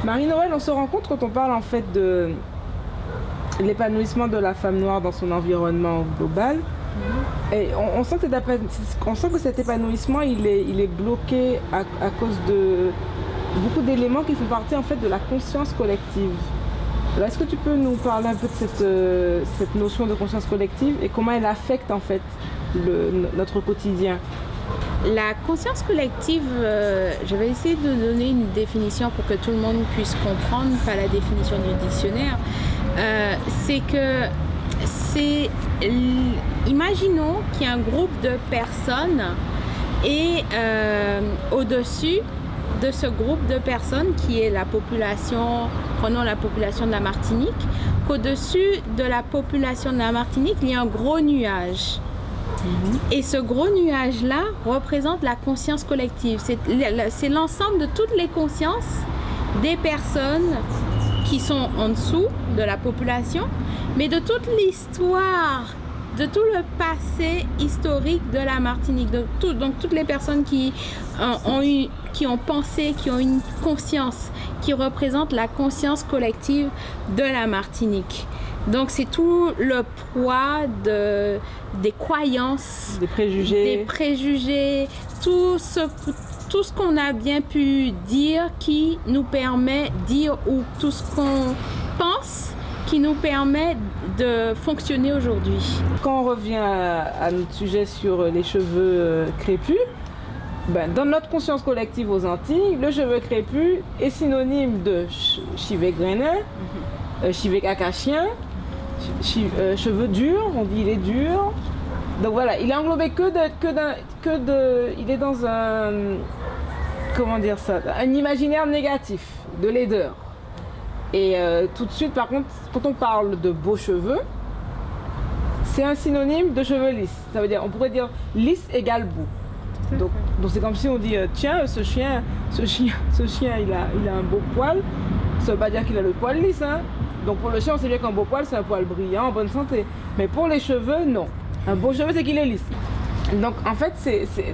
Marie-Noël, on se rend compte quand on parle en fait de l'épanouissement de la femme noire dans son environnement global. Et on sent que cet épanouissement il est bloqué à cause de beaucoup d'éléments qui font partie en fait de la conscience collective. Alors, est-ce que tu peux nous parler un peu de cette notion de conscience collective et comment elle affecte en fait notre quotidien? La conscience collective, je vais essayer de donner une définition pour que tout le monde puisse comprendre, pas la définition du dictionnaire. Imaginons qu'il y a un groupe de personnes et au-dessus de ce groupe de personnes qui est la population, prenons la population de la Martinique, qu'au-dessus de la population de la Martinique, il y a un gros nuage. Et ce gros nuage-là représente la conscience collective. C'est l'ensemble de toutes les consciences des personnes qui sont en dessous de la population, mais de toute l'histoire, de tout le passé historique de la Martinique. Donc toutes les personnes qui ont pensé, qui ont une conscience, qui représentent la conscience collective de la Martinique. Donc c'est tout le poids des croyances, des préjugés, tout ce qu'on a bien pu dire qui nous permet de dire, ou tout ce qu'on pense qui nous permet de fonctionner aujourd'hui. Quand on revient à notre sujet sur les cheveux crépus, dans notre conscience collective aux Antilles, le cheveu crépus est synonyme de chivek grenin, chivek akachien, cheveux durs, on dit il est dur. Donc voilà, il est englobé il est dans un imaginaire négatif, de laideur. Et tout de suite, par contre, quand on parle de beaux cheveux, c'est un synonyme de cheveux lisses. Ça veut dire, on pourrait dire lisse égale beau. Donc c'est comme si on dit tiens, ce chien, il a un beau poil. Ça veut pas dire qu'il a le poil lisse, hein. Donc pour le chien, on sait bien qu'un beau poil, c'est un poil brillant, en bonne santé. Mais pour les cheveux, non. Un beau cheveu, c'est qu'il est lisse. Donc en fait,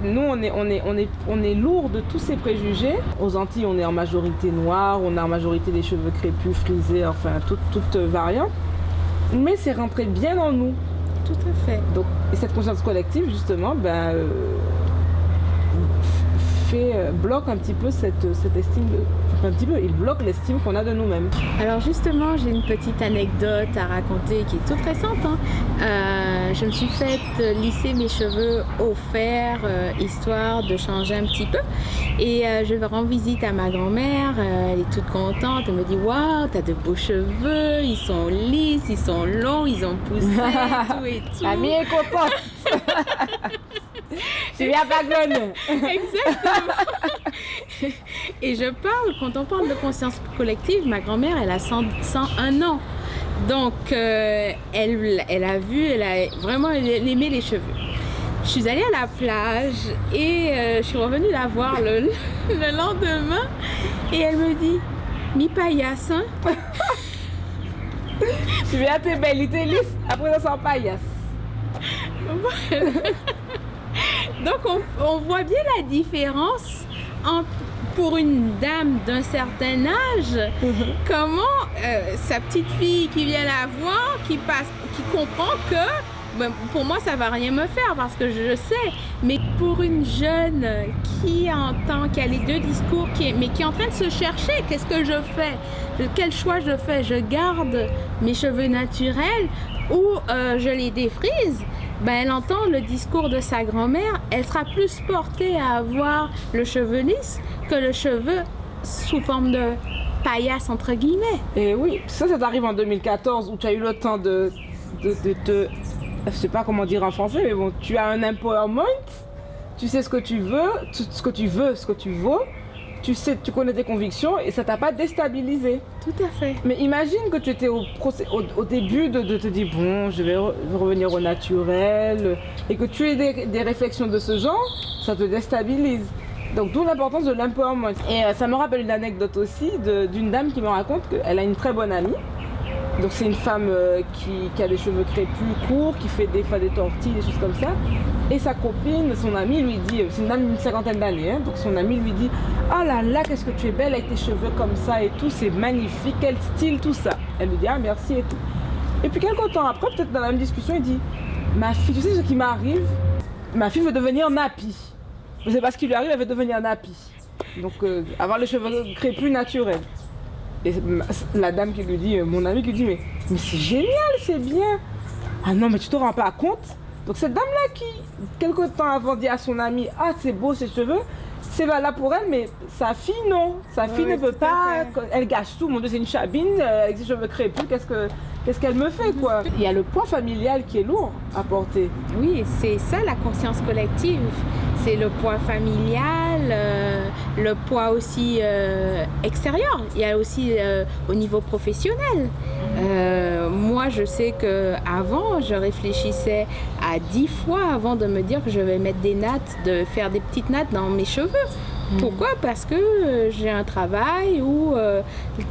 nous, on est lourd de tous ces préjugés. Aux Antilles, on est en majorité noire, on a en majorité des cheveux crépus, frisés, enfin toutes variantes. Mais c'est rentré bien en nous. Tout à fait. Donc, et cette conscience collective, justement, bloque un petit peu cette estime, il bloque l'estime qu'on a de nous-mêmes. Alors justement, j'ai une petite anecdote à raconter qui est toute récente. Je me suis faite lisser mes cheveux au fer, histoire de changer un petit peu. Et je vais rendre visite à ma grand-mère, elle est toute contente, elle me dit « Waouh, t'as de beaux cheveux, ils sont lisses, ils sont longs, ils ont poussé, tout et tout. » Amie est contente. Tu viens pas donner. Exactement. Et quand on parle de conscience collective, ma grand-mère, elle a 101 ans. Donc, elle a vraiment aimé les cheveux. Je suis allée à la plage et je suis revenue la voir le lendemain et elle me dit « Mi paillasse, hein? » Tu viens, t'es belle, il t'est lisse, après ça sent paillasse. Voilà. Donc, on voit bien la différence pour une dame d'un certain âge, comment sa petite fille qui vient la voir, qui comprend que pour moi, ça va rien me faire parce que je sais. Mais pour une jeune qui entend, qui a les deux discours, mais qui est en train de se chercher, qu'est-ce que je fais? Quel choix je fais? Je garde mes cheveux naturels ou je les défrise? Elle entend le discours de sa grand-mère, elle sera plus portée à avoir le cheveu lisse que le cheveu sous forme de paillasse, entre guillemets. Et oui, ça t'arrive en 2014 où tu as eu le temps de te... Je sais pas comment dire en français, mais bon, tu as un empowerment, tu sais ce que tu veux, ce que tu vaux, tu connais tes convictions et ça t'a pas déstabilisé. Tout à fait. Mais imagine que tu étais au début de te dire bon, je vais revenir au naturel et que tu aies des réflexions de ce genre, ça te déstabilise. Donc d'où l'importance de l'empowerment. Et ça me rappelle une anecdote aussi d'une dame qui me raconte qu'elle a une très bonne amie. Donc c'est une femme qui a des cheveux crépus courts, qui fait des fois des tortilles, des choses comme ça. Et sa copine, son amie lui dit, c'est une dame d'une cinquantaine d'années, hein, donc son amie lui dit, ah là là, qu'est-ce que tu es belle avec tes cheveux comme ça et tout, c'est magnifique, quel style, tout ça. Elle lui dit, ah merci et tout. Et puis quelques temps après, peut-être dans la même discussion, il dit, ma fille, tu sais ce qui m'arrive? Ma fille veut devenir nappie. Je ne sais pas ce qui lui arrive, elle veut devenir nappie. Donc avoir les cheveux crépus naturels. Et la dame qui lui dit, mon ami qui lui dit, mais c'est génial, c'est bien. Ah non, mais tu te rends pas compte? Donc cette dame-là qui, quelque temps avant, dit à son ami, ah c'est beau ses cheveux, c'est valable pour elle, mais sa fille non. Sa fille ne peut pas, elle gâche tout, mon Dieu c'est une chabine, avec ses cheveux crépus, qu'est-ce qu'elle me fait quoi? Il y a le poids familial qui est lourd à porter. Oui, c'est ça la conscience collective. C'est le poids familial, le poids aussi extérieur. Il y a aussi au niveau professionnel. Moi, je sais qu'avant, je réfléchissais à 10 fois avant de me dire que je vais mettre des nattes, de faire des petites nattes dans mes cheveux. Pourquoi? Parce que j'ai un travail où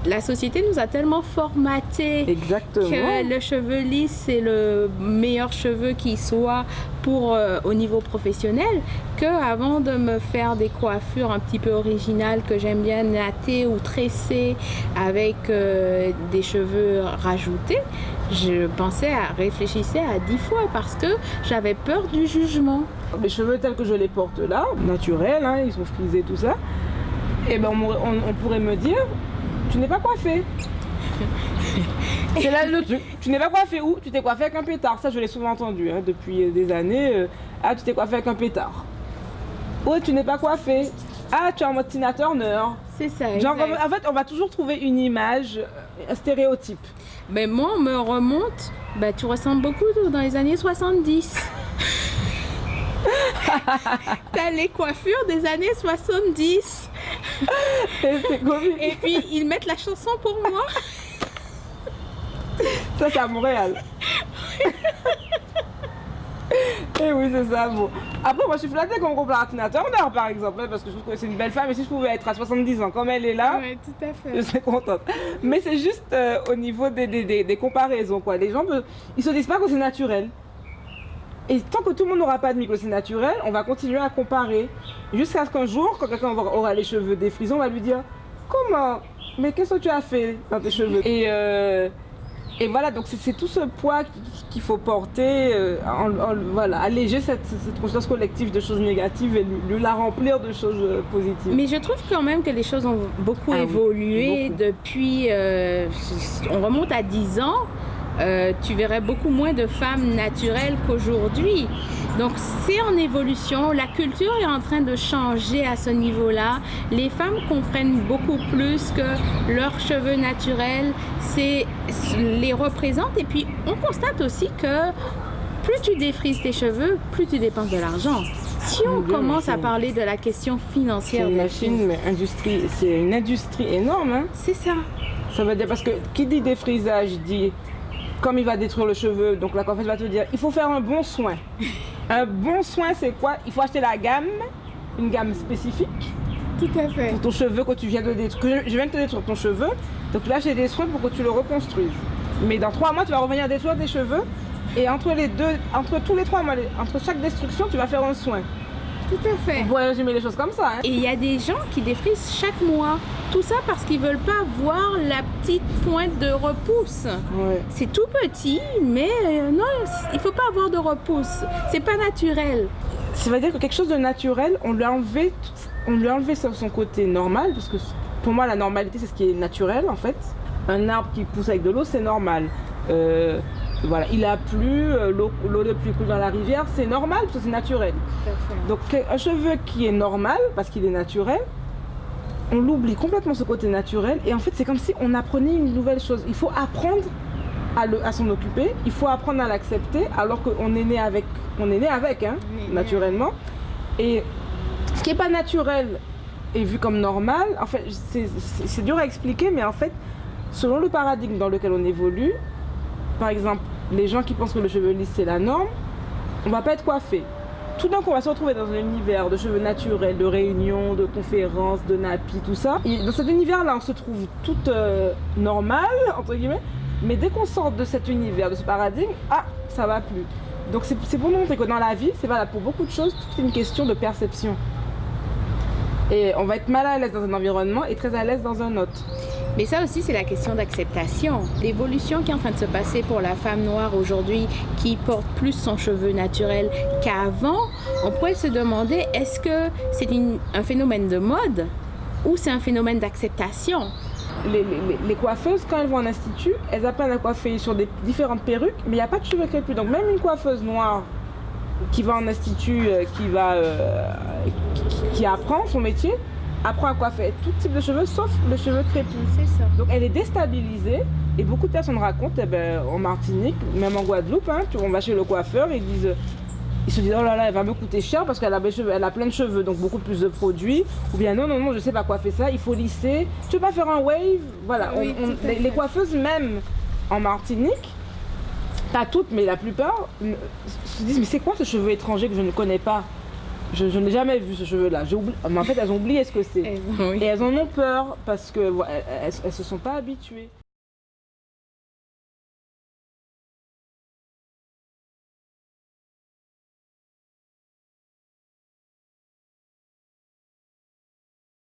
la société nous a tellement formaté que le cheveu lisse c'est le meilleur cheveu qui soit pour au niveau professionnel, qu'avant de me faire des coiffures un petit peu originales que j'aime bien natter ou tresser avec des cheveux rajoutés, je réfléchissais à 10 fois parce que j'avais peur du jugement. Les cheveux tels que je les porte là, naturels, hein, ils sont frisés, tout ça, et ben on pourrait me dire, tu n'es pas coiffé. C'est là le truc. Tu n'es pas coiffé où? Tu t'es coiffé avec un pétard. Ça, je l'ai souvent entendu hein, depuis des années. Ah, tu t'es coiffé avec un pétard. Oh, tu n'es pas coiffé. Ah, tu es en mode Tina Turner. C'est ça. Genre, en fait, on va toujours trouver une image, un stéréotype. Mais moi, on me remonte, bah, tu ressembles beaucoup dans les années 70. T'as les coiffures des années 70. Et puis, ils mettent la chanson pour moi. Ça, c'est à Montréal. Et oui, c'est ça. Bon. Après, moi, je suis flattée qu'on me compare à Tina Turner, par exemple, parce que je trouve que c'est une belle femme. Et si je pouvais être à 70 ans comme elle est là, ouais, tout à fait. Je serais contente. Mais c'est juste au niveau des comparaisons, quoi. Les gens, ils se disent pas que c'est naturel. Et tant que tout le monde n'aura pas admis que c'est naturel, on va continuer à comparer. Jusqu'à ce qu'un jour, quand quelqu'un aura les cheveux défrisés, on va lui dire « Comment? Mais qu'est-ce que tu as fait dans tes cheveux ?» Et voilà, donc c'est tout ce poids qu'il faut porter, voilà, alléger cette conscience collective de choses négatives et la remplir de choses positives. Mais je trouve quand même que les choses ont beaucoup évolué depuis, on remonte à 10 ans. Tu verrais beaucoup moins de femmes naturelles qu'aujourd'hui. Donc c'est en évolution, la culture est en train de changer à ce niveau-là. Les femmes comprennent beaucoup plus que leurs cheveux naturels les représentent. Et puis on constate aussi que plus tu défrises tes cheveux, plus tu dépenses de l'argent. Si on commence à parler de la question financière, c'est une industrie énorme. Hein? C'est ça. Ça veut dire parce que qui dit défrisage dit comme il va détruire le cheveu, donc la coiffeuse va te dire il faut faire un bon soin. Un bon soin, c'est quoi? Il faut acheter la gamme, une gamme spécifique. Tout à fait. Pour ton cheveu que tu viens de détruire. Je viens de te détruire ton cheveu, donc tu vas acheter des soins pour que tu le reconstruises. Mais dans 3 mois, tu vas revenir détruire tes cheveux. Et entre tous les 3 mois, entre chaque destruction, tu vas faire un soin. Tout à fait. On pourrait résumer les choses comme ça. Hein. Et il y a des gens qui défrisent chaque mois. Tout ça parce qu'ils ne veulent pas voir la petite pointe de repousse. Ouais. C'est tout petit, mais non, il ne faut pas avoir de repousse. C'est pas naturel. Ça veut dire que quelque chose de naturel, on lui a enlevé son côté normal, parce que pour moi, la normalité, c'est ce qui est naturel, en fait. Un arbre qui pousse avec de l'eau, c'est normal. Voilà, il a plu, l'eau de pluie coule dans la rivière, c'est normal parce que c'est naturel. Donc un cheveu qui est normal parce qu'il est naturel, on l'oublie complètement ce côté naturel et en fait c'est comme si on apprenait une nouvelle chose. Il faut apprendre à s'en occuper, il faut apprendre à l'accepter alors qu'on est né avec, hein, naturellement. Et ce qui n'est pas naturel est vu comme normal, en fait c'est dur à expliquer mais en fait selon le paradigme dans lequel on évolue, par exemple, les gens qui pensent que le cheveu lisse c'est la norme, on va pas être coiffé. Tout d'un coup, on va se retrouver dans un univers de cheveux naturels, de réunions, de conférences, de nappies, tout ça. Et dans cet univers-là, on se trouve toute normale, entre guillemets, mais dès qu'on sort de cet univers, de ce paradigme, ah, ça va plus. Donc c'est pour nous montrer que dans la vie, c'est valable pour beaucoup de choses, tout est une question de perception. Et on va être mal à l'aise dans un environnement et très à l'aise dans un autre. Mais ça aussi, c'est la question d'acceptation. L'évolution qui est en train de se passer pour la femme noire aujourd'hui, qui porte plus son cheveu naturel qu'avant, on pourrait se demander, est-ce que c'est un phénomène de mode ou c'est un phénomène d'acceptation? Les coiffeuses, quand elles vont en institut, elles apprennent à coiffer sur des différentes perruques, mais il n'y a pas de cheveux crépus. Donc même une coiffeuse noire qui va en institut, qui apprend son métier, apprend à coiffer tout type de cheveux, sauf le cheveu crépus. C'est ça. Donc elle est déstabilisée, et beaucoup de personnes racontent, en Martinique, même en Guadeloupe, on va chez le coiffeur, ils se disent oh là là, elle va me coûter cher parce qu'elle a elle a plein de cheveux, donc beaucoup plus de produits. Ou bien non, je sais pas coiffer ça, il faut lisser. Tu veux pas faire un wave? Voilà, Oui, les coiffeuses même en Martinique, pas toutes, mais la plupart, se disent mais c'est quoi ce cheveu étranger que je ne connais pas? Je n'ai jamais vu ce cheveu-là. Mais en fait, elles ont oublié ce que c'est. Oui. Et elles en ont peur parce qu'elles ne se sont pas habituées.